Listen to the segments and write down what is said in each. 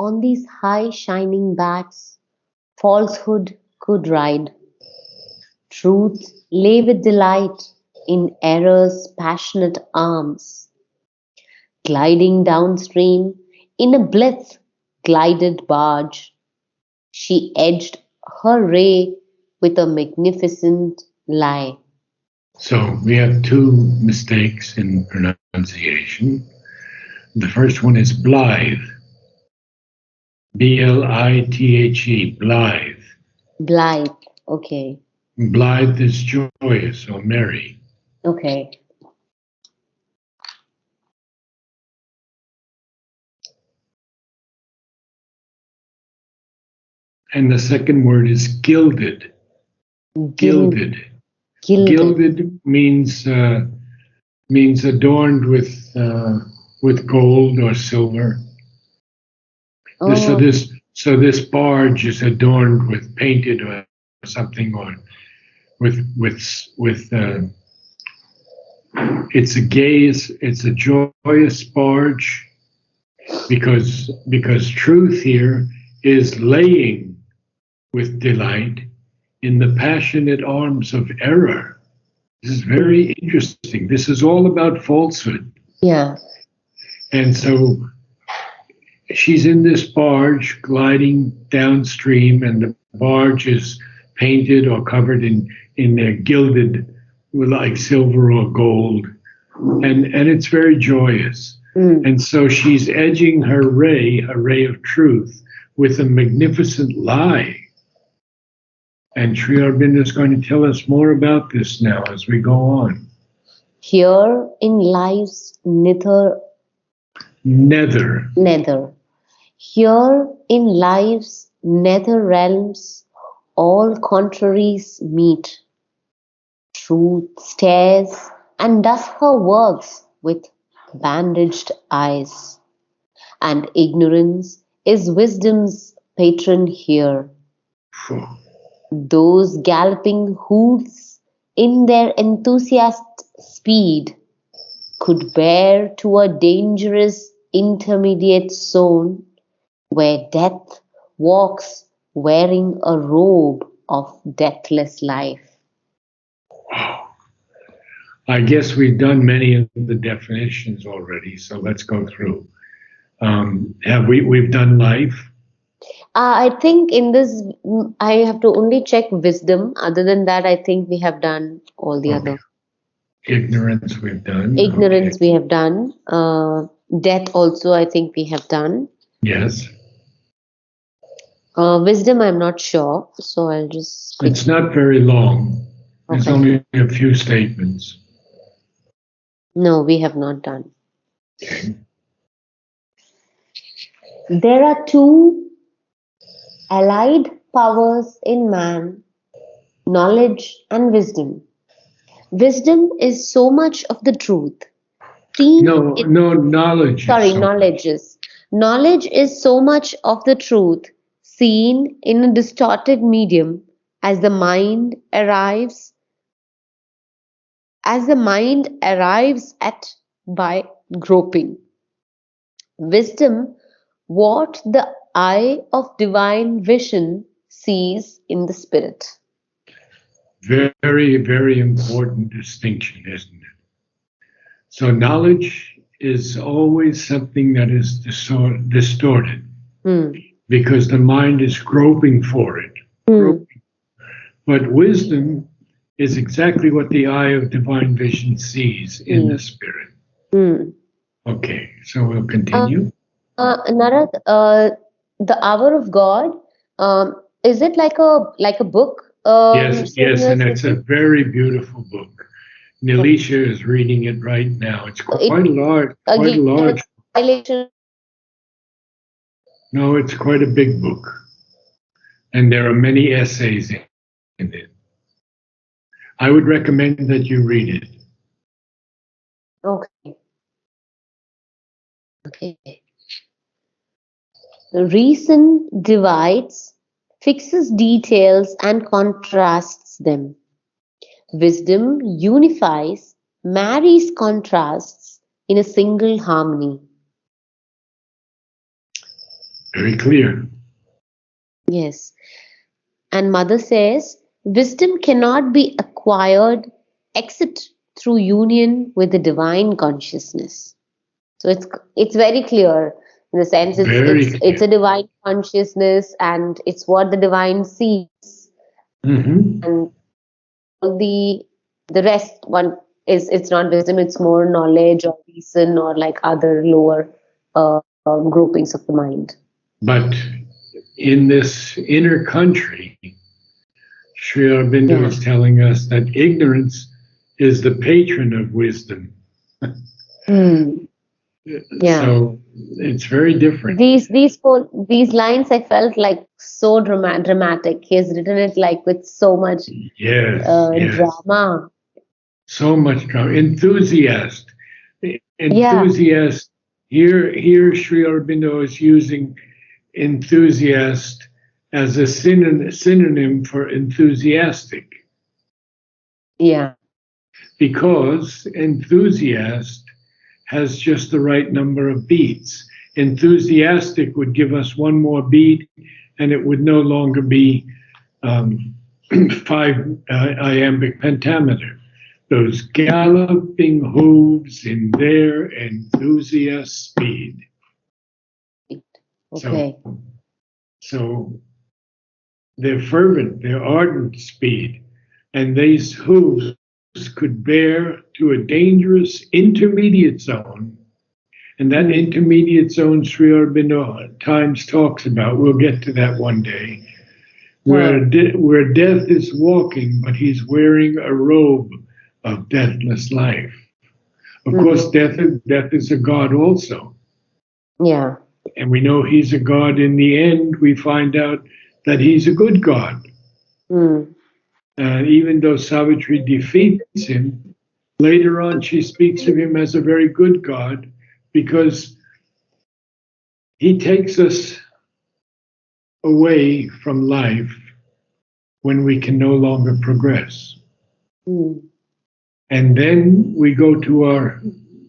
On these high shining backs, falsehood could ride. Truth lay with delight in error's passionate arms. Gliding downstream in a blithe glided barge, she edged her ray with a magnificent lie. So we have two mistakes in pronunciation. The first one is blithe, Blithe, blithe. Blithe. Okay. Blithe is joyous or merry. Okay. And the second word is gilded. Gilded. Gilded. Gilded means adorned with gold or silver. Oh. So this barge is adorned with painted or something, or with it's a joyous barge because truth here is laying with delight in the passionate arms of error. This is very interesting. This is all about falsehood. Yeah. And so she's in this barge gliding downstream, and the barge is painted or covered in a gilded, like silver or gold, and it's very joyous. And so she's edging her ray of truth, with a magnificent lie. And Sri Aurobindo is going to tell us more about this now as we go on. Here in life's nether. Here in life's nether realms, all contraries meet. Truth stares and does her works with bandaged eyes, and ignorance is wisdom's patron here. Those galloping hoofs in their enthusiast speed could bear to a dangerous intermediate zone where death walks wearing a robe of deathless life. I guess we've done many of the definitions already, so let's go through. We've done life? I think in this, I have to only check wisdom. Other than that, I think we have done all the other. Ignorance we've done. Ignorance we have done. Death also, I think we have done. Yes. Wisdom, I'm not sure, so I'll just. It's not very long. There's only a few statements. No, we have not done. Okay. There are two allied powers in man, knowledge and wisdom. Wisdom is so much of the truth. Knowledge. Knowledge is so much of the truth seen in a distorted medium as the mind arrives at by groping. Wisdom, what the eye of divine vision sees in the spirit. Very, very important distinction, isn't it? So knowledge is always something that is distorted because the mind is groping for it. But wisdom is exactly what the eye of divine vision sees in the spirit. Okay, so we'll continue. Narad, the Hour of God, is it like a book? Yes, and it's a very beautiful book. Nilisha is reading it right now. It's quite large. No, it's quite a big book. And there are many essays in it. I would recommend that you read it. Okay. Reason divides, fixes details and contrasts them. Wisdom unifies, marries contrasts in a single harmony. Very clear. Yes. And Mother says, wisdom cannot be acquired except through union with the divine consciousness. So it's very clear in the sense Very it's clear. a divine consciousness and it's what the divine sees, Hmm. and all the rest one is it's not wisdom, it's more knowledge or reason or like other lower groupings of the mind. But in this inner country, Sri Aurobindo Yeah. is telling us that ignorance is the patron of wisdom. Hmm. Yeah. So it's very different. These lines I felt like so dramatic. He has written it like with so much Yes, yes. drama. So much drama. Enthusiast. Yeah. Enthusiast. Here Sri Aurobindo is using enthusiast as a synonym for enthusiastic, Yeah. because enthusiast has just the right number of beats. Enthusiastic would give us one more beat, and it would no longer be um, five iambic pentameter. Those galloping hooves in their enthusiast speed. So, Okay. so they're fervent, they're ardent speed, and these hooves could bear to a dangerous intermediate zone. And that intermediate zone Sri Aurobindo at times talks about, we'll get to that one day, where, Huh. where death is walking, but he's wearing a robe of deathless life. Of Hmm. course, death is a god also. Yeah. And we know he's a god. In the end, we find out that he's a good god. Hmm. Even though Savitri defeats him, later on she speaks of him as a very good god, because he takes us away from life when we can no longer progress. Hmm. And then we go to our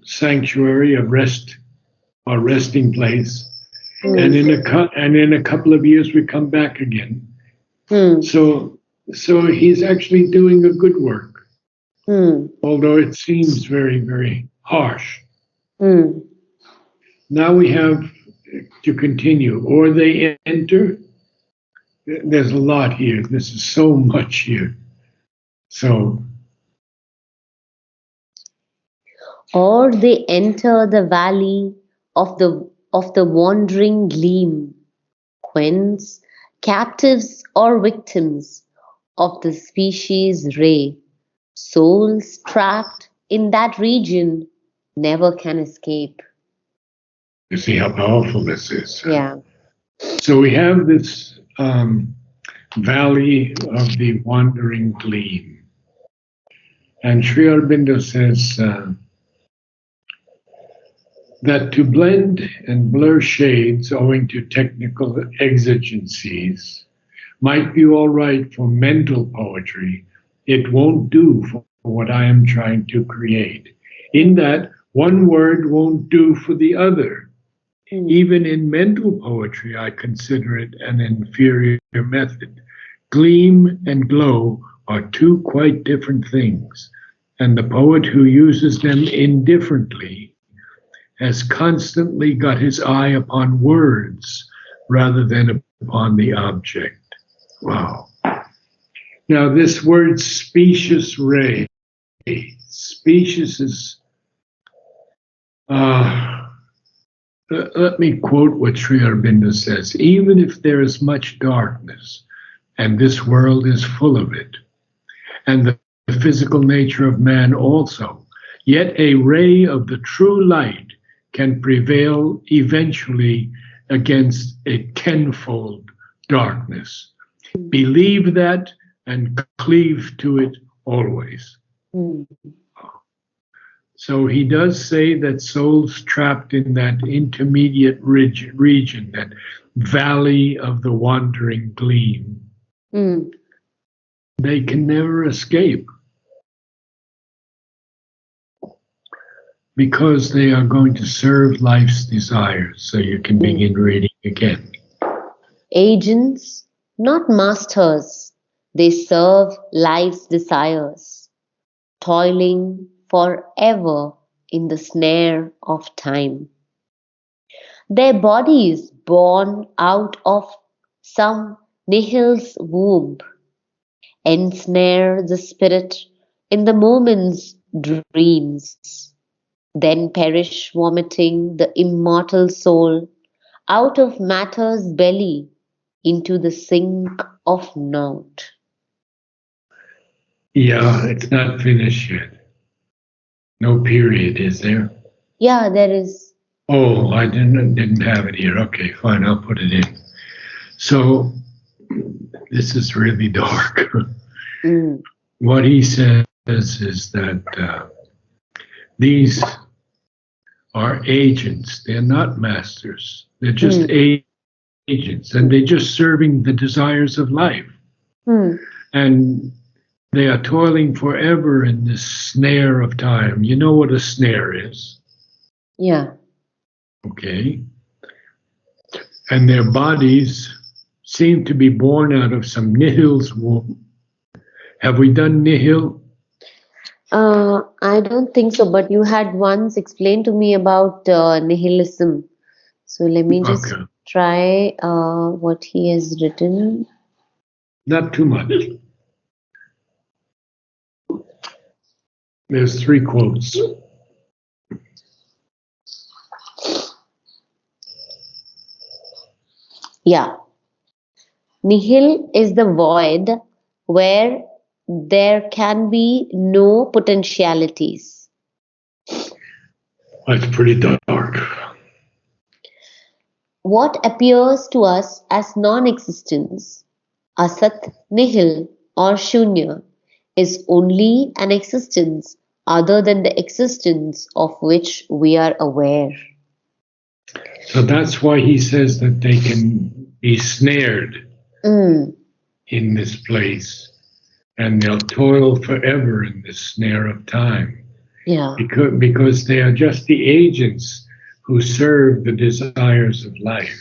sanctuary of rest, our resting place. And Hmm. in a couple of years we come back again. Hmm. So he's actually doing a good work, Hmm. although it seems very, very harsh. Hmm. Now we have to continue, or they enter. There's a lot here. This is so much here. So, Or they enter the valley of the wandering gleam, queens, captives or victims of the species ray. Souls trapped in that region never can escape. you see how powerful this is. Yeah. So we have this valley of the wandering gleam. And Sri Aurobindo says that to blend and blur shades owing to technical exigencies might be all right for mental poetry. It won't do for what I am trying to create. In that, one word won't do for the other. Mm, Even in mental poetry, I consider it an inferior method. Gleam and glow are two quite different things, and the poet who uses them indifferently has constantly got his eye upon words rather than upon the object. Wow. Now, this word specious ray, specious is, let me quote what Sri Aurobindo says: even if there is much darkness, and this world is full of it, and the physical nature of man also, yet a ray of the true light can prevail eventually against a tenfold darkness. Believe that and cleave to it always. mm, So he does say that souls trapped in that intermediate region, that valley of the wandering gleam, mm, they can never escape because they are going to serve life's desires. So you can mm. begin reading again. Agents, not masters, they serve life's desires, toiling forever in the snare of time. Their bodies born out of some nihil's womb ensnare the spirit in the moment's dreams, then perish vomiting the immortal soul out of matter's belly into the sink of naught. Yeah, it's not finished yet. No period, is there? Yeah, there is. Oh, I didn't have it here. Okay, fine, I'll put it in. So this is really dark. Mm, What he says is that these are agents. They're not masters. They're just agents, and they're just serving the desires of life. mm, And they are toiling forever in this snare of time. You know what a snare is, yeah. okay? And their bodies seem to be born out of some nihil's womb. Have we done nihil? I don't think so, but you had once explained to me about nihilism. So let me just Okay, try what he has written. not too much. There's 3 quotes. Yeah. Nihil is the void where there can be no potentialities. That's pretty dark. What appears to us as non-existence, asat, nihil, or shunya, is only an existence other than the existence of which we are aware. So that's why he says that they can be snared Mm, in this place and they'll toil forever in this snare of time yeah. because they are just the agents who serve the desires of life.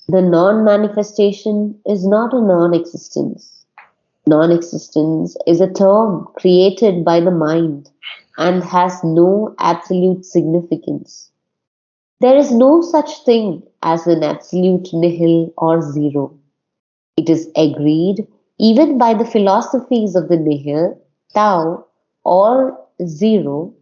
The non-manifestation is not a non-existence. Non-existence is a term created by the mind and has no absolute significance. There is no such thing as an absolute nihil or zero. It is agreed even by the philosophies of the nihil, tau, or zero,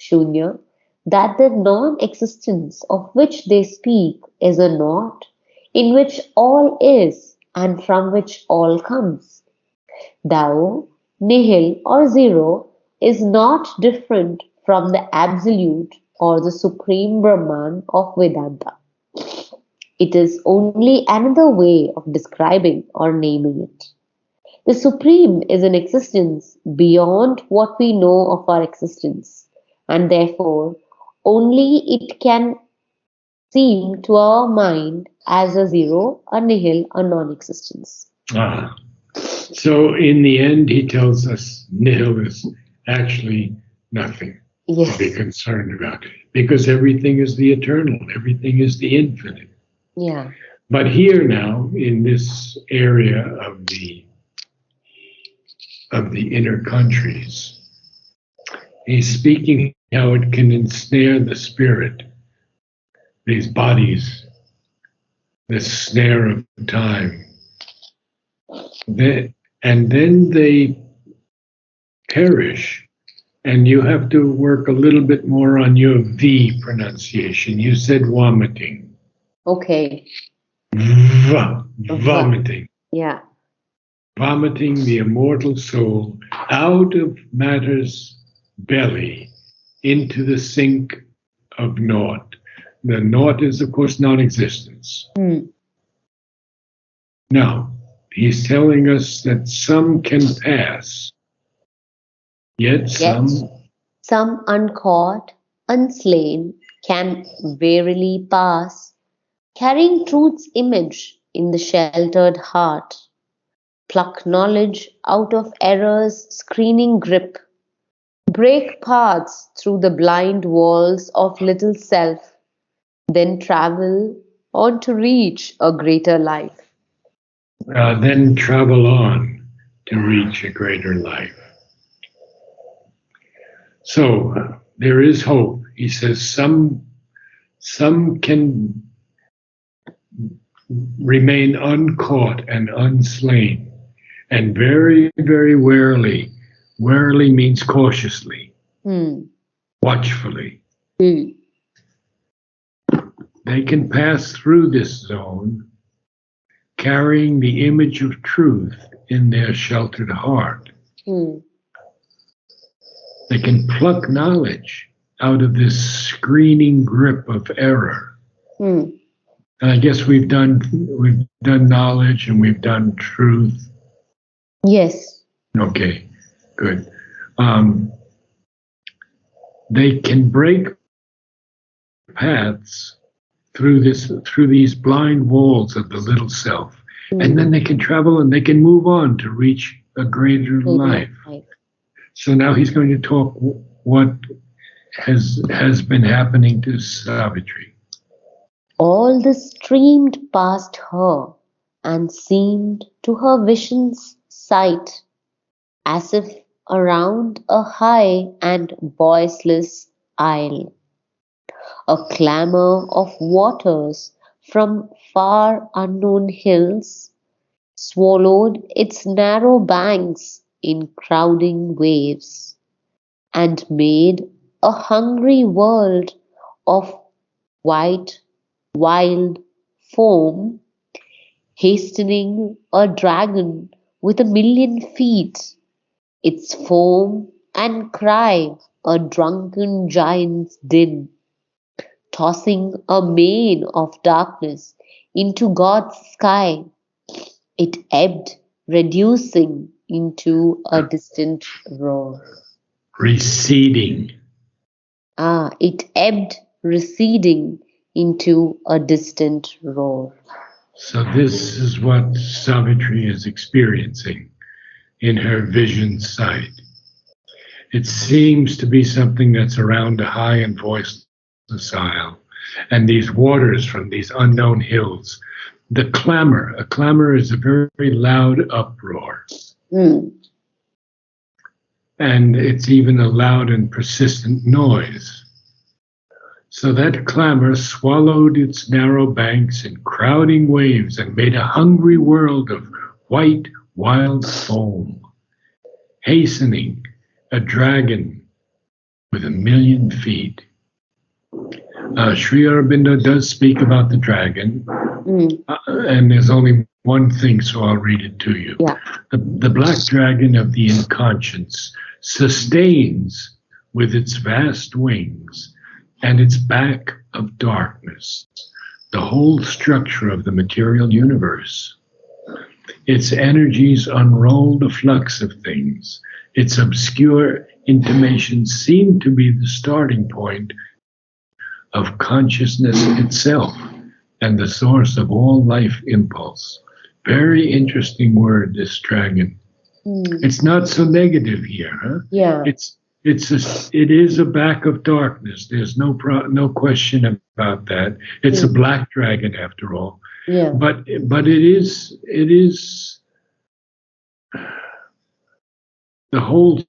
shunya, that the non-existence of which they speak is a naught in which all is and from which all comes. Thou, nihil or zero, is not different from the absolute or the supreme Brahman of Vedanta. It is only another way of describing or naming it. The Supreme is an existence beyond what we know of our existence, and therefore only it can seem to our mind as a zero, a nihil, a non-existence. Ah. So in the end, he tells us nihil is actually nothing to be Yes. concerned about because everything is the eternal, everything is the infinite. Yeah. But here now, in this area of the inner countries, he's speaking how it can ensnare the spirit, these bodies, this snare of time. And then they perish. And you have to work a little bit more on your V pronunciation. You said vomiting. Okay. Vomiting. Yeah. Vomiting the immortal soul out of matter's belly into the sink of naught. The naught is, of course, non existence. Hmm. Now, he's telling us that some can pass, yet some Some uncaught, unslain, can verily pass, carrying truth's image in the sheltered heart, pluck knowledge out of error's screening grip, break paths through the blind walls of little self, then travel on to reach a greater life. Then travel on to reach a greater life. So there is hope. He says some can remain uncaught and unslain, and very, very warily. Warily means cautiously, Hmm. watchfully. Hmm. They can pass through this zone carrying the image of truth in their sheltered heart. Hmm. They can pluck knowledge out of this screening grip of error. Hmm. And I guess we've done knowledge and we've done truth. Yes. Okay, good. They can break paths through these blind walls of the little self, and then they can travel and they can move on to reach a greater life. So now he's going to talk what has been happening to Savitri. All this streamed past her and seemed to her vision's sight as if around a high and voiceless isle. A clamour of waters from far unknown hills swallowed its narrow banks in crowding waves, and made a hungry world of white, wild foam, hastening a dragon with a million feet, its foam and cry a drunken giant's din, tossing a mane of darkness into God's sky. It ebbed, reducing into a distant roar. Receding. It ebbed, receding into a distant roar. So this is what Savitri is experiencing in her vision sight. It seems to be something that's around a high and voiceless isle, and these waters from these unknown hills. The clamor, a clamor is a very, very loud uproar. Mm. And it's even a loud and persistent noise. So that clamor swallowed its narrow banks in crowding waves and made a hungry world of white, wild foam, hastening a dragon with a million feet. Sri Aurobindo does speak about the dragon, and there's only one thing, so I'll read it to you. Yeah. The black dragon of the inconscience sustains with its vast wings and its back of darkness the whole structure of the material universe. Its energies unroll the flux of things. Its obscure intimations seem to be the starting point of consciousness itself and the source of all life impulse. Very interesting word, this dragon. It's not so negative here, huh? Yeah. It is a back of darkness. There's no question about that. It's a black dragon after all. Yeah. But it is the whole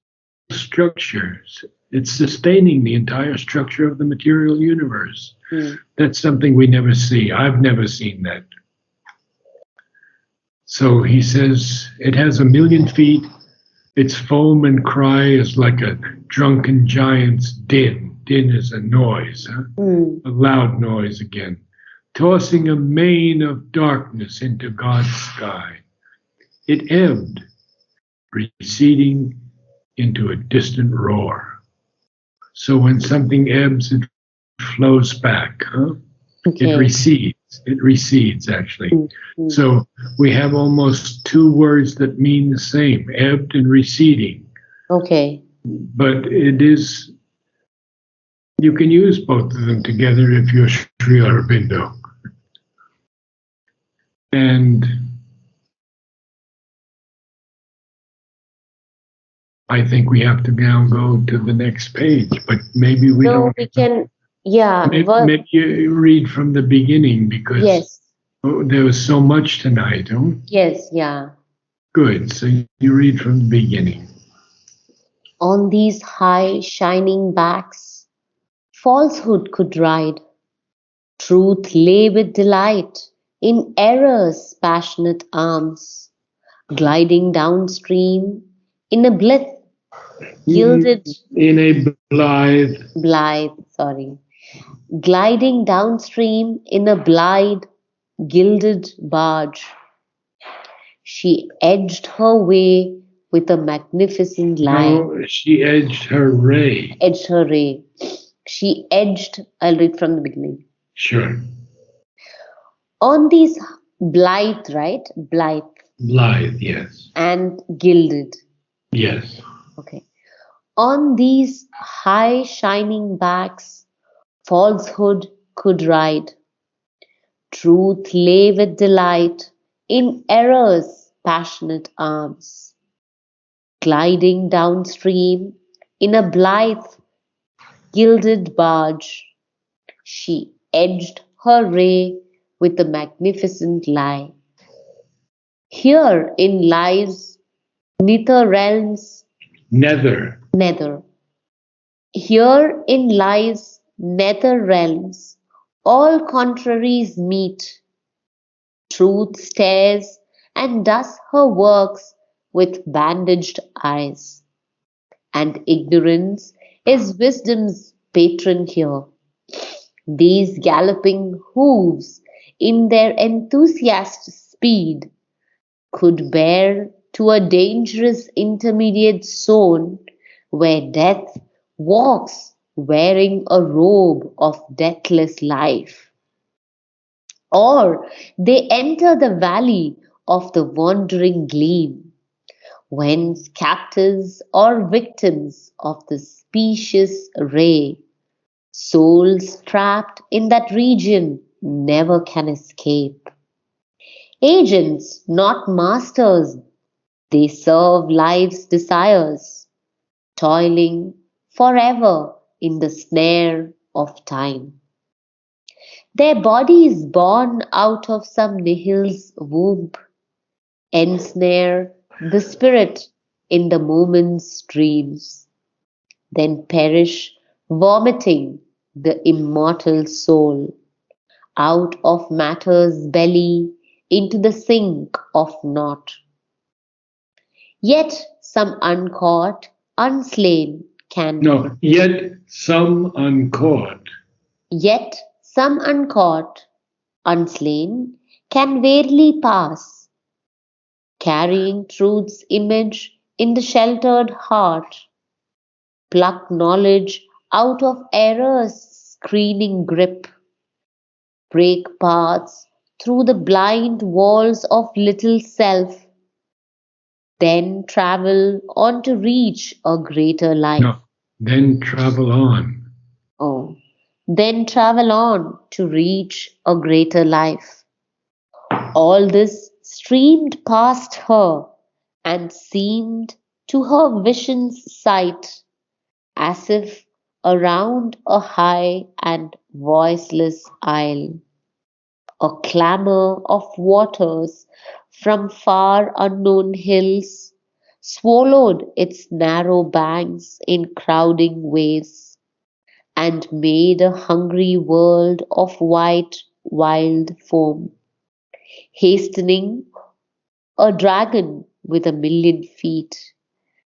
structure. It's sustaining the entire structure of the material universe. That's something we never see. I've never seen that. So he says it has a million feet. Its foam and cry is like a drunken giant's din. Din is a noise, huh? A loud noise again, tossing a mane of darkness into God's sky. It ebbed, receding into a distant roar. So when something ebbs, it flows back, huh? Okay. It recedes. It recedes, actually. So we have almost two words that mean the same, ebbed and receding. Okay. But it is, you can use both of them together if you're Sri Aurobindo. And I think we have to now go to the next page, but maybe we No, don't. we can Yeah, Maybe you read from the beginning because yes, there was so much tonight. Oh, yes, yeah. good. So you read from the beginning. On these high shining backs, falsehood could ride. Truth lay with delight in error's passionate arms, gliding downstream in a gilded, In a blithe, gliding downstream in a blithe, gilded barge. She edged her way with a magnificent lie. no, she edged her ray. Edged her way. She edged, I'll read from the beginning. Sure. On these blithe, right? Blithe Blithe, yes. and gilded. Yes. Okay. On these high shining backs, falsehood could ride. Truth lay with delight in error's passionate arms, gliding downstream in a blithe, gilded barge. She edged her ray with a magnificent lie. Herein lies neither realms Nether. nether. Herein lies nether realms. All contraries meet. Truth stares and does her works with bandaged eyes. And ignorance is wisdom's patron here. These galloping hooves, in their enthusiast speed, could bear to a dangerous intermediate zone where death walks wearing a robe of deathless life. Or they enter the valley of the wandering gleam, whence captives or victims of the specious ray, souls trapped in that region never can escape. Agents, not masters, they serve life's desires, toiling forever in the snare of time. Their bodies born out of some nihil's womb ensnare the spirit in the moment's dreams, then perish, vomiting the immortal soul out of matter's belly into the sink of naught. Yet some uncaught, unslain can No, yet some uncaught, unslain can verily pass, carrying truth's image in the sheltered heart, pluck knowledge out of error's screening grip, break paths through the blind walls of little self, then travel on to reach a greater life. no, then travel on. Oh, then travel on to reach a greater life. All this streamed past her and seemed to her vision's sight as if around a high and voiceless isle, a clamor of waters from far unknown hills swallowed its narrow banks in crowding waves and made a hungry world of white wild foam, hastening a dragon with a million feet,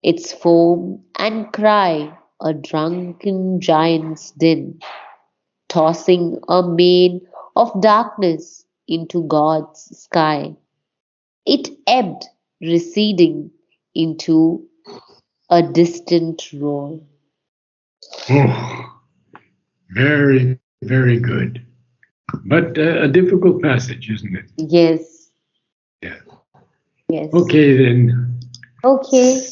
its foam and cry a drunken giant's din, tossing a mane of darkness into God's sky. It ebbed, receding into a distant roar. Oh, very, very good. But a difficult passage, isn't it? Yes, Yeah. yes. Okay, then. Okay.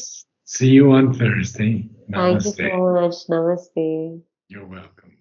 See you on Thursday. Thank you Namaste. so much. Namaste. You're welcome.